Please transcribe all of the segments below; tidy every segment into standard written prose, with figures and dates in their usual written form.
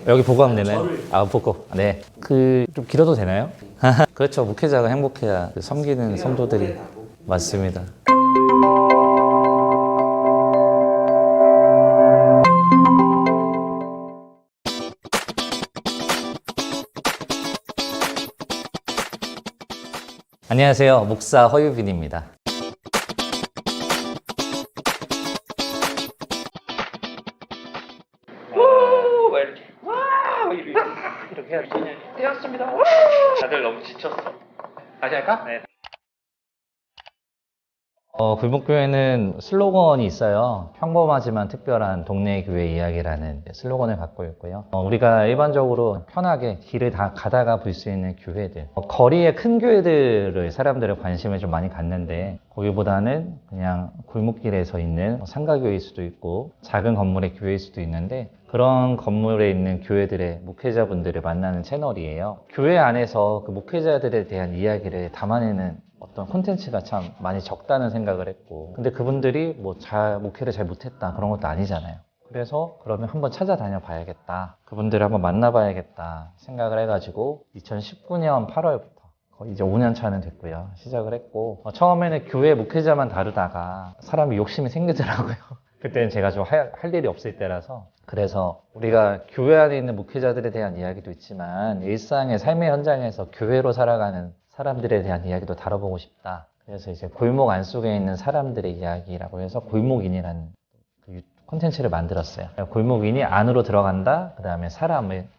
여기 보고 하면 되나요? 아, 보고. 네. 좀 길어도 되나요? 그렇죠. 목회자가 행복해야 섬기는 성도들이. 맞습니다. 안녕하세요. 목사 허유빈입니다. 이렇게 해야지. 되었습니다. 다들 너무 지쳤어. 다시 할까? 네. 굴목교회는 슬로건이 있어요. 평범하지만 특별한 동네 교회 이야기라는 슬로건을 갖고 있고요. 우리가 일반적으로 편하게 길을 다 가다가 볼 수 있는 교회들, 거리의 큰 교회들을 사람들의 관심을 좀 많이 갖는데, 거기보다는 그냥 골목길에서 있는 상가교회일 수도 있고 작은 건물의 교회일 수도 있는데, 그런 건물에 있는 교회들의 목회자분들을 만나는 채널이에요. 교회 안에서 그 목회자들에 대한 이야기를 담아내는 어떤 콘텐츠가 참 많이 적다는 생각을 했고, 근데 그분들이 목회를 잘 못했다 그런 것도 아니잖아요. 그래서 그러면 한번 찾아다녀 봐야겠다, 그분들을 한번 만나봐야겠다 생각을 해가지고 2019년 8월부터 거의 이제 5년 차는 됐고요, 시작을 했고, 처음에는 교회 목회자만 다루다가 사람이 욕심이 생기더라고요. 그때는 제가 좀 할 일이 없을 때라서. 그래서 우리가 교회 안에 있는 목회자들에 대한 이야기도 있지만 일상의 삶의 현장에서 교회로 살아가는 사람들에 대한 이야기도 다뤄보고 싶다. 그래서 이제 골목 안 속에 있는 사람들의 이야기라고 해서 골목인이라는 콘텐츠를 만들었어요. 골목인이 안으로 들어간다, 그 다음에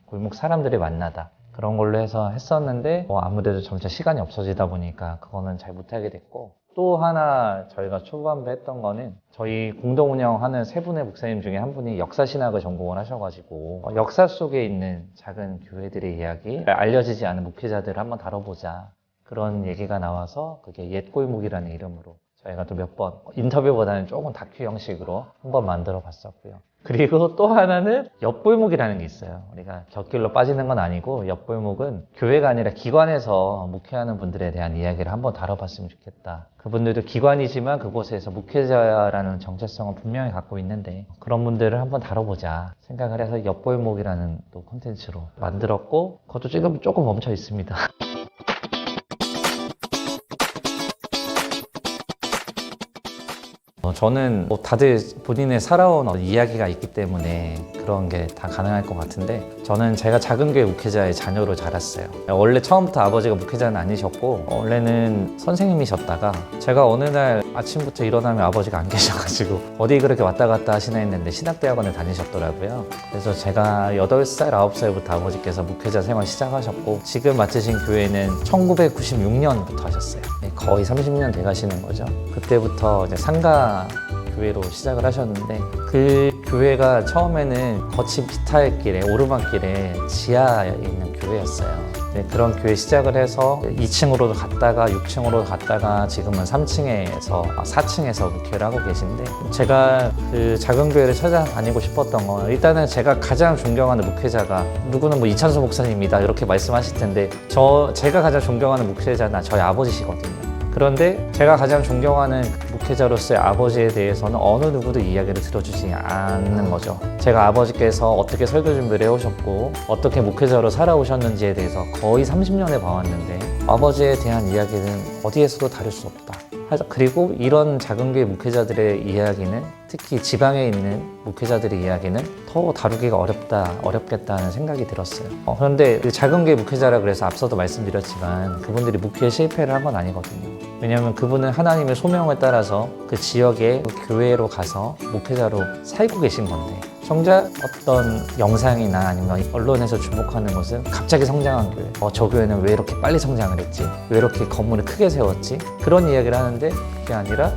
골목 사람들을 만나다, 그런 걸로 해서 했었는데 아무래도 점차 시간이 없어지다 보니까 그거는 잘 못하게 됐고, 또 하나 저희가 초반부에 했던 거는 저희 공동 운영하는 세 분의 목사님 중에 한 분이 역사신학을 전공을 하셔가지고 역사 속에 있는 작은 교회들의 이야기, 알려지지 않은 목회자들을 한번 다뤄보자, 그런 얘기가 나와서 그게 옛골목이라는 이름으로 저희가 또 몇 번, 인터뷰보다는 조금 다큐 형식으로 한번 만들어 봤었고요. 그리고 또 하나는 옆골목이라는 게 있어요. 우리가 곁길로 빠지는 건 아니고, 옆골목은 교회가 아니라 기관에서 목회하는 분들에 대한 이야기를 한번 다뤄봤으면 좋겠다. 그분들도 기관이지만 그곳에서 목회자라는 정체성을 분명히 갖고 있는데, 그런 분들을 한번 다뤄보자 생각을 해서 옆골목이라는 또 콘텐츠로 만들었고, 그것도 지금 조금 멈춰 있습니다. 저는 다들 본인의 살아온 이야기가 있기 때문에 그런 게 다 가능할 것 같은데, 저는 제가 작은 교회 목회자의 자녀로 자랐어요. 원래 처음부터 아버지가 목회자는 아니셨고, 원래는 선생님이셨다가 제가 어느 날 아침부터 일어나면 아버지가 안 계셔가지고 어디 그렇게 왔다 갔다 하시나 했는데 신학대학원에 다니셨더라고요. 그래서 제가 8살, 9살부터 아버지께서 목회자 생활 시작하셨고, 지금 맡으신 교회는 1996년부터 하셨어요. 거의 30년 돼 가시는 거죠. 그때부터 이제 상가 교회로 시작을 하셨는데, 그 교회가 처음에는 거친 비탈길에, 오르막길에 지하에 있는 교회였어요. 그런 교회 시작을 해서 2층으로도 갔다가 6층으로 갔다가 지금은 3층에서 4층에서 목회를 하고 계신데, 제가 그 작은 교회를 찾아다니고 싶었던 건, 일단은 제가 가장 존경하는 목회자가, 누구는 이찬수 목사님이다 이렇게 말씀하실 텐데, 제가 가장 존경하는 목회자는 저희 아버지시거든요. 그런데 제가 가장 존경하는 목회자로서의 아버지에 대해서는 어느 누구도 이야기를 들어주지 않는 거죠. 제가 아버지께서 어떻게 설교 준비를 해오셨고 어떻게 목회자로 살아오셨는지에 대해서 거의 30년을 봐왔는데, 아버지에 대한 이야기는 어디에서도 다룰 수 없다. 그리고 이런 작은 교회 목회자들의 이야기는, 특히 지방에 있는 목회자들의 이야기는 더 다루기가 어렵겠다는 생각이 들었어요. 그런데 그 작은 교회 목회자라 그래서 앞서도 말씀드렸지만 그분들이 목회에 실패를 한 건 아니거든요. 왜냐하면 그분은 하나님의 소명을 따라서 그 지역의 교회로 가서 목회자로 살고 계신 건데, 정작 어떤 영상이나 아니면 언론에서 주목하는 것은 갑자기 성장한 교회, 저 교회는 왜 이렇게 빨리 성장을 했지, 왜 이렇게 건물을 크게 세웠지, 그런 이야기를 하는데, 그게 아니라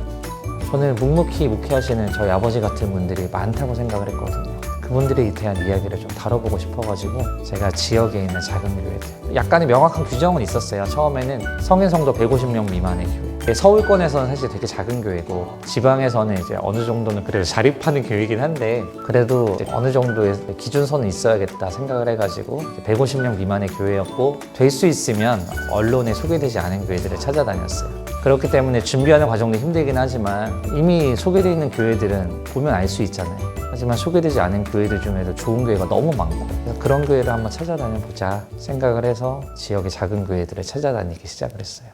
저는 묵묵히 목회하시는 저희 아버지 같은 분들이 많다고 생각을 했거든요. 그분들에 대한 이야기를 좀 다뤄보고 싶어가지고 제가 지역에 있는 작은 교회들, 약간의 명확한 규정은 있었어요. 처음에는 성인 성도 150명 미만의 교회, 서울권에서는 사실 되게 작은 교회고, 지방에서는 이제 어느 정도는 그래도 자립하는 교회이긴 한데, 그래도 어느 정도의 기준선은 있어야겠다 생각을 해가지고 150명 미만의 교회였고, 될 수 있으면 언론에 소개되지 않은 교회들을 찾아다녔어요. 그렇기 때문에 준비하는 과정도 힘들긴 하지만 이미 소개되어 있는 교회들은 보면 알 수 있잖아요. 하지만 소개되지 않은 교회들 중에도 좋은 교회가 너무 많고 그래서 그런 교회를 한번 찾아다녀보자 생각을 해서 지역의 작은 교회들을 찾아다니기 시작을 했어요.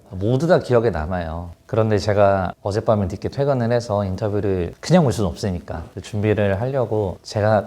모두 다 기억에 남아요. 그런데 제가 어젯밤에 늦게 퇴근을 해서 인터뷰를 그냥 볼 수는 없으니까 준비를 하려고 제가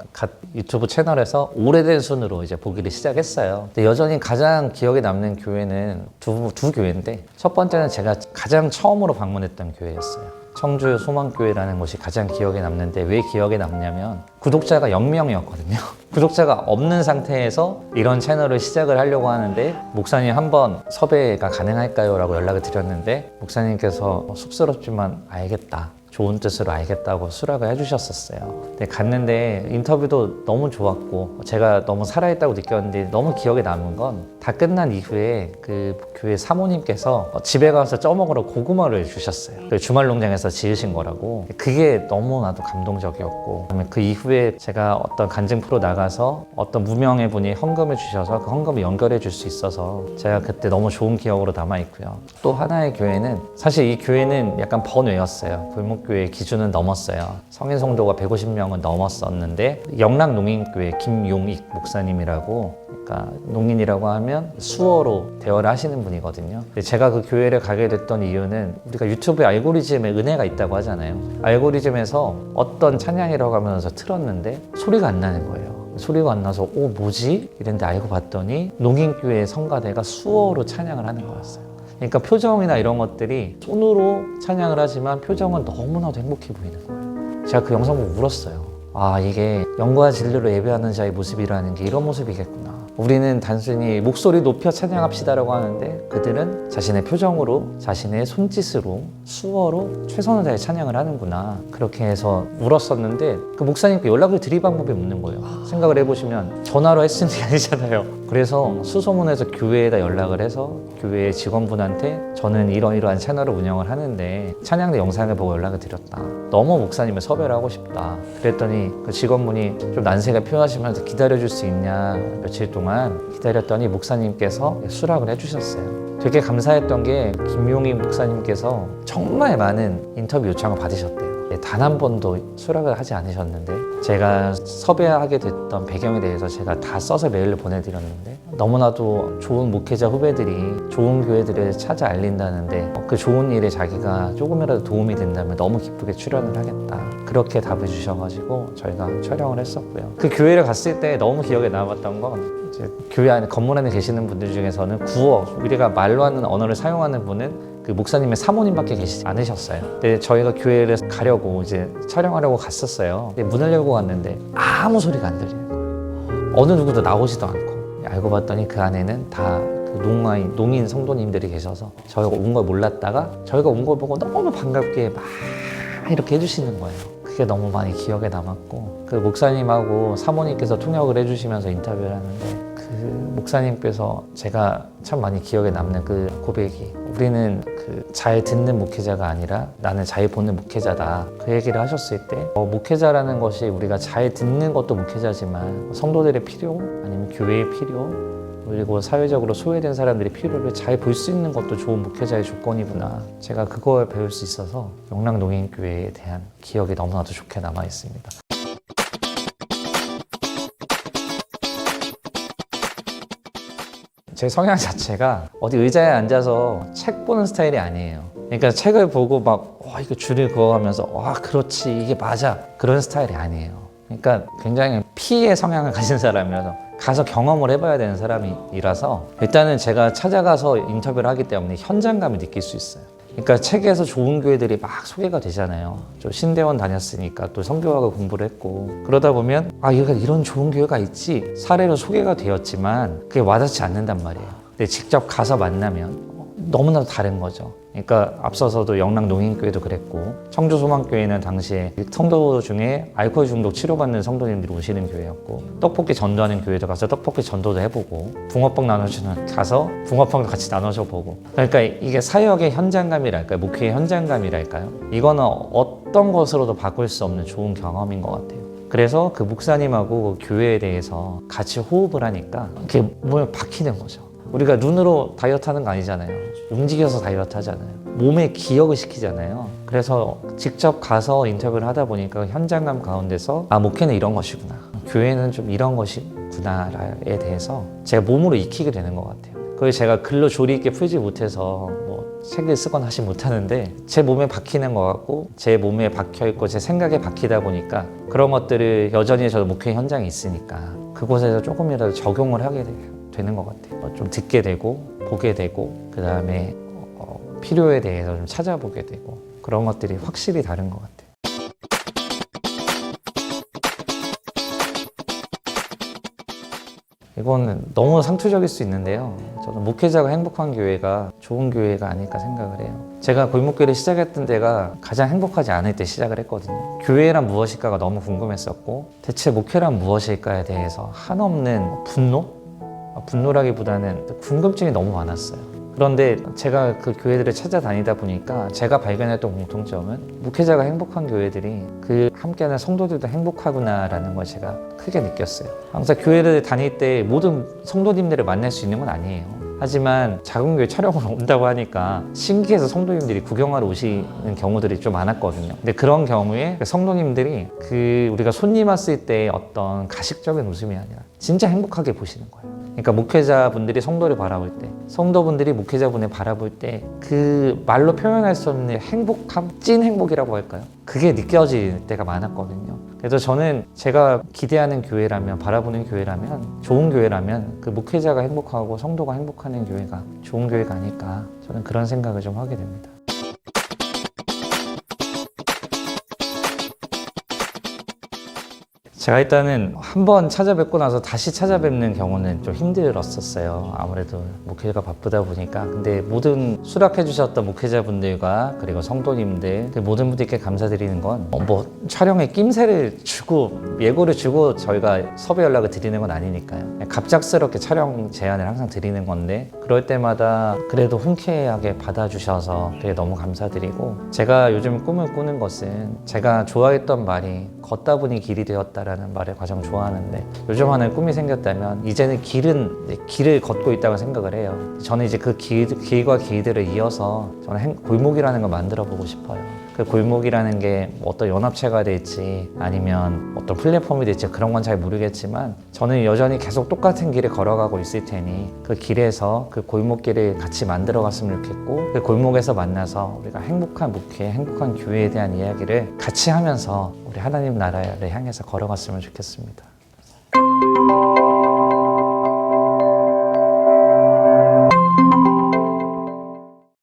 유튜브 채널에서 오래된 순으로 이제 보기를 시작했어요. 근데 여전히 가장 기억에 남는 교회는 두 교회인데 첫 번째는 제가 가장 처음으로 방문했던 교회였어요. 청주 소망교회라는 곳이 가장 기억에 남는데 왜 기억에 남냐면 구독자가 0명이었거든요. 구독자가 없는 상태에서 이런 채널을 시작을 하려고 하는데 목사님 한번 섭외가 가능할까요? 라고 연락을 드렸는데 목사님께서 쑥스럽지만 알겠다. 좋은 뜻으로 알겠다고 수락을 해주셨었어요. 근데 갔는데 인터뷰도 너무 좋았고 제가 너무 살아있다고 느꼈는데 너무 기억에 남은 건 다 끝난 이후에 그 교회 사모님께서 집에 가서 쪄먹으러 고구마를 주셨어요. 그 주말 농장에서 지으신 거라고. 그게 너무나도 감동적이었고 그다음에 그 이후에 제가 어떤 간증 프로 나가서 어떤 무명의 분이 헌금을 주셔서 그 헌금을 연결해 줄 수 있어서 제가 그때 너무 좋은 기억으로 남아있고요. 또 하나의 교회는 사실 이 교회는 약간 번외였어요. 골목교회 기준은 넘었어요. 성인 성도가 150명은 넘었었는데 영락농인교회 김용익 목사님이라고 그러니까 농인이라고 하면 수어로 대화를 하시는 분이거든요. 근데 제가 그 교회를 가게 됐던 이유는 우리가 유튜브에 알고리즘에 은혜가 있다고 하잖아요. 알고리즘에서 어떤 찬양이라고 하면서 틀었는데 소리가 안 나는 거예요. 소리가 안 나서 뭐지? 이랬는데 알고 봤더니 농인교회 성가대가 수어로 찬양을 하는 거였어요. 그러니까 표정이나 이런 것들이 손으로 찬양을 하지만 표정은 너무나도 행복해 보이는 거예요. 제가 그 영상 보고 울었어요. 아, 이게 영과 진리로 예배하는 자의 모습이라는 게 이런 모습이겠구나. 우리는 단순히 목소리 높여 찬양합시다라고 하는데 그들은 자신의 표정으로 자신의 손짓으로 수어로 최선을 다해 찬양을 하는구나. 그렇게 해서 울었었는데 그 목사님께 연락을 드릴 방법이 없는 거예요. 생각을 해보시면 전화로 했으면 게 아니잖아요. 그래서 수소문해서 교회에다 연락을 해서 교회 직원분한테 저는 이러이러한 채널을 운영을 하는데 찬양대 영상을 보고 연락을 드렸다. 너무 목사님을 섭외를 하고 싶다. 그랬더니 그 직원분이 좀 난색을 표하시면서 기다려줄 수 있냐 며칠 동안 기다렸더니 목사님께서 수락을 해주셨어요. 되게 감사했던 게 김용희 목사님께서 정말 많은 인터뷰 요청을 받으셨대요. 단 한 번도 수락을 하지 않으셨는데 제가 섭외하게 됐던 배경에 대해서 제가 다 써서 메일을 보내드렸는데 너무나도 좋은 목회자 후배들이 좋은 교회들을 찾아 알린다는데 그 좋은 일에 자기가 조금이라도 도움이 된다면 너무 기쁘게 출연을 하겠다. 그렇게 답을 주셔가지고 저희가 촬영을 했었고요. 그 교회를 갔을 때 너무 기억에 남았던 건 이제 교회 안에 건물 안에 계시는 분들 중에서는 구어 우리가 말로 하는 언어를 사용하는 분은 그 목사님의 사모님밖에 계시지 않으셨어요. 근데 저희가 교회를 가려고 이제 촬영하려고 갔었어요. 근데 문을 열고 갔는데 아무 소리가 안 들리는 거예요. 어느 누구도 나오지도 않고 알고 봤더니 그 안에는 다 그 농인 성도님들이 계셔서 저희가 온 걸 몰랐다가 저희가 온 걸 보고 너무 반갑게 막 이렇게 해주시는 거예요. 그게 너무 많이 기억에 남았고 그 목사님하고 사모님께서 통역을 해주시면서 인터뷰를 하는데 그 목사님께서 제가 참 많이 기억에 남는 그 고백이 우리는 그 잘 듣는 목회자가 아니라 나는 잘 보는 목회자다. 그 얘기를 하셨을 때 목회자라는 것이 우리가 잘 듣는 것도 목회자지만 성도들의 필요 아니면 교회의 필요 그리고 사회적으로 소외된 사람들의 필요를 잘 볼 수 있는 것도 좋은 목회자의 조건이구나. 제가 그걸 배울 수 있어서 영락농인교회에 대한 기억이 너무나도 좋게 남아 있습니다. 제 성향 자체가 어디 의자에 앉아서 책 보는 스타일이 아니에요. 그러니까 책을 보고 막 이거 줄을 그어가면서 와 그렇지 이게 맞아 그런 스타일이 아니에요. 그러니까 굉장히 피의 성향을 가진 사람이라서 가서 경험을 해봐야 되는 사람이라서 일단은 제가 찾아가서 인터뷰를 하기 때문에 현장감을 느낄 수 있어요. 그러니까 책에서 좋은 교회들이 막 소개가 되잖아요. 저 신대원 다녔으니까 또 성교학을 공부를 했고 그러다 보면 여기가 이런 좋은 교회가 있지 사례로 소개가 되었지만 그게 와닿지 않는단 말이에요. 근데 직접 가서 만나면 너무나도 다른 거죠. 그러니까 앞서서도 영락농인교회도 그랬고 청주소망교회는 당시에 성도 중에 알코올 중독 치료받는 성도님들이 오시는 교회였고 떡볶이 전도하는 교회도 가서 떡볶이 전도도 해보고 붕어빵 나눠주는 가서 붕어빵도 같이 나눠줘 보고 그러니까 이게 사역의 현장감이랄까요? 목회의 현장감이랄까요? 이거는 어떤 것으로도 바꿀 수 없는 좋은 경험인 것 같아요. 그래서 그 목사님하고 그 교회에 대해서 같이 호흡을 하니까 그게 몸에 박히는 거죠. 우리가 눈으로 다이어트 하는 거 아니잖아요. 움직여서 다이어트 하잖아요. 몸에 기억을 시키잖아요. 그래서 직접 가서 인터뷰를 하다 보니까 현장감 가운데서 아, 목회는 이런 것이구나. 교회는 좀 이런 것이구나에 대해서 제가 몸으로 익히게 되는 것 같아요. 그걸 제가 글로 조리 있게 풀지 못해서 뭐 책을 쓰거나 하지 못하는데 제 몸에 박히는 것 같고 제 몸에 박혀있고 제 생각에 박히다 보니까 그런 것들을 여전히 저도 목회 현장에 있으니까 그곳에서 조금이라도 적용을 하게 되는 것 같아요. 좀 듣게 되고 보게 되고 그 다음에 필요에 대해서 좀 찾아보게 되고 그런 것들이 확실히 다른 것 같아요. 이거는 너무 상투적일 수 있는데요. 저는 목회자가 행복한 교회가 좋은 교회가 아닐까 생각을 해요. 제가 골목교회를 시작했던 때가 가장 행복하지 않을 때 시작을 했거든요. 교회란 무엇일까가 너무 궁금했었고 대체 목회란 무엇일까에 대해서 한없는 분노라기보다는 궁금증이 너무 많았어요. 그런데 제가 그 교회들을 찾아다니다 보니까 제가 발견했던 공통점은 목회자가 행복한 교회들이 그 함께하는 성도들도 행복하구나라는 걸 제가 크게 느꼈어요. 항상 교회를 다닐 때 모든 성도님들을 만날 수 있는 건 아니에요. 하지만 작은 교회 촬영을 온다고 하니까 신기해서 성도님들이 구경하러 오시는 경우들이 좀 많았거든요. 근데 그런 경우에 성도님들이 우리가 손님 왔을 때 어떤 가식적인 웃음이 아니라 진짜 행복하게 보시는 거예요. 그러니까 목회자분들이 성도를 바라볼 때, 성도분들이 목회자분을 바라볼 때 그 말로 표현할 수 없는 행복함, 찐 행복이라고 할까요? 그게 느껴질 때가 많았거든요. 그래서 저는 제가 기대하는 교회라면, 바라보는 교회라면, 좋은 교회라면 그 목회자가 행복하고 성도가 행복하는 교회가 좋은 교회가 아닐까, 저는 그런 생각을 좀 하게 됩니다. 제가 일단은 한번 찾아뵙고 나서 다시 찾아뵙는 경우는 좀 힘들었었어요. 아무래도 목회가 바쁘다 보니까. 근데 모든 수락해 주셨던 목회자분들과 그리고 성도님들 모든 분들께 감사드리는 건 뭐 촬영에 낌새를 주고 예고를 주고 저희가 섭외 연락을 드리는 건 아니니까요. 갑작스럽게 촬영 제안을 항상 드리는 건데 그럴 때마다 그래도 흔쾌하게 받아주셔서 되게 너무 감사드리고, 제가 요즘 꿈을 꾸는 것은 제가 좋아했던 말이 걷다 보니 길이 되었다라는 말을 가장 좋아하는데, 요즘 하나의 꿈이 생겼다면 이제는 길을 걷고 있다고 생각을 해요. 저는 이제 그 길과 길들을 이어서 저는 골목이라는 걸 만들어 보고 싶어요. 그 골목이라는 게 어떤 연합체가 될지 아니면 어떤 플랫폼이 될지 그런 건 잘 모르겠지만 저는 여전히 계속 똑같은 길을 걸어가고 있을 테니 그 길에서 그 골목길을 같이 만들어 갔으면 좋겠고, 그 골목에서 만나서 우리가 행복한 목회, 행복한 교회에 대한 이야기를 같이 하면서 우리 하나님 나라를 향해서 걸어갔으면 좋겠습니다.